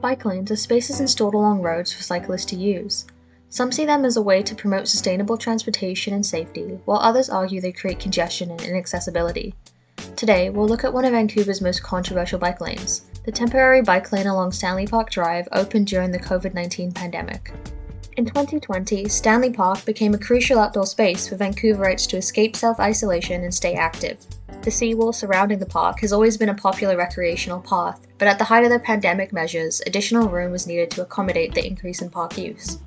Bike lanes are spaces installed along roads for cyclists to use. Some see them as a way to promote sustainable transportation and safety, while others argue they create congestion and inaccessibility. Today, we'll look at one of Vancouver's most controversial bike lanes. The temporary bike lane along Stanley Park Drive opened during the COVID-19 pandemic. In 2020, Stanley Park became a crucial outdoor space for Vancouverites to escape self-isolation and stay active. The seawall surrounding the park has always been a popular recreational path, but at the height of the pandemic measures, additional room was needed to accommodate the increase in park use.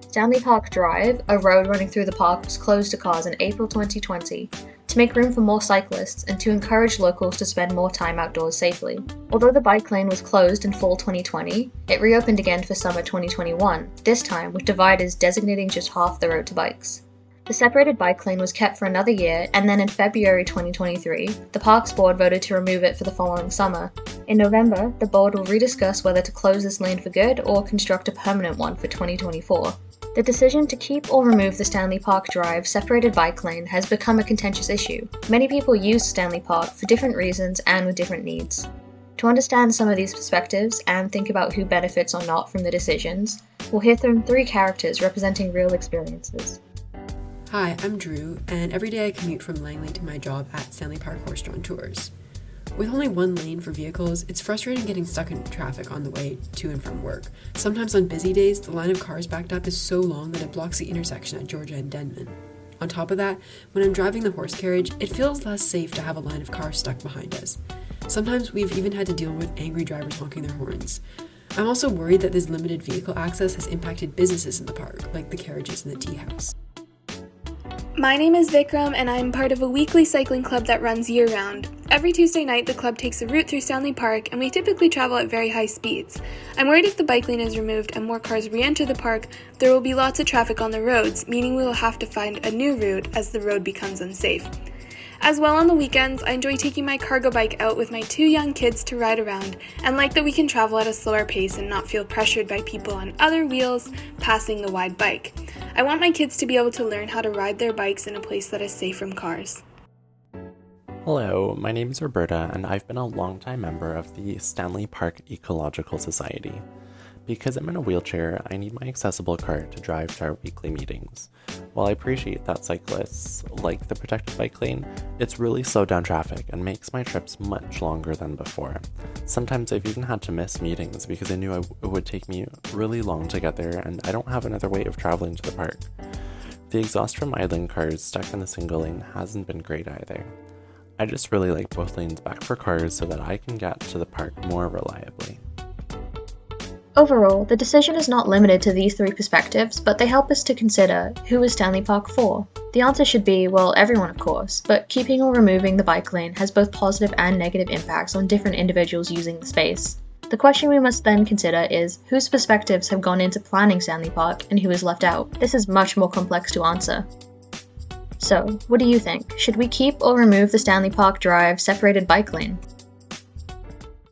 Stanley Park Drive, a road running through the park, was closed to cars in April 2020 to make room for more cyclists and to encourage locals to spend more time outdoors safely. Although the bike lane was closed in fall 2020, it reopened again for summer 2021, this time with dividers designating just half the road to bikes. The separated bike lane was kept for another year, and then in February 2023, the Parks Board voted to remove it for the following summer. In November, the board will rediscuss whether to close this lane for good or construct a permanent one for 2024. The decision to keep or remove the Stanley Park Drive separated bike lane has become a contentious issue. Many people use Stanley Park for different reasons and with different needs. To understand some of these perspectives and think about who benefits or not from the decisions, we'll hear from three characters representing real experiences. Hi, I'm Drew, and every day I commute from Langley to my job at Stanley Park Horse-Drawn Tours. With only one lane for vehicles, it's frustrating getting stuck in traffic on the way to and from work. Sometimes on busy days, the line of cars backed up is so long that it blocks the intersection at Georgia and Denman. On top of that, when I'm driving the horse carriage, it feels less safe to have a line of cars stuck behind us. Sometimes we've even had to deal with angry drivers honking their horns. I'm also worried that this limited vehicle access has impacted businesses in the park, like the carriages and the tea house. My name is Vikram, and I'm part of a weekly cycling club that runs year-round. Every Tuesday night, the club takes a route through Stanley Park, and we typically travel at very high speeds. I'm worried if the bike lane is removed and more cars re-enter the park, there will be lots of traffic on the roads, meaning we will have to find a new route as the road becomes unsafe. As well, on the weekends, I enjoy taking my cargo bike out with my two young kids to ride around, and like that we can travel at a slower pace and not feel pressured by people on other wheels passing the wide bike. I want my kids to be able to learn how to ride their bikes in a place that is safe from cars. Hello, my name is Roberta, and I've been a longtime member of the Stanley Park Ecological Society. Because I'm in a wheelchair, I need my accessible car to drive to our weekly meetings. While I appreciate that cyclists like the protected bike lane, it's really slowed down traffic and makes my trips much longer than before. Sometimes I've even had to miss meetings because I knew it would take me really long to get there, and I don't have another way of traveling to the park. The exhaust from idling cars stuck in the single lane hasn't been great either. I just really like both lanes back for cars so that I can get to the park more reliably. Overall, the decision is not limited to these three perspectives, but they help us to consider who is Stanley Park for. The answer should be, well, everyone of course, but keeping or removing the bike lane has both positive and negative impacts on different individuals using the space. The question we must then consider is, whose perspectives have gone into planning Stanley Park and who is left out? This is much more complex to answer. So, what do you think? Should we keep or remove the Stanley Park Drive separated bike lane?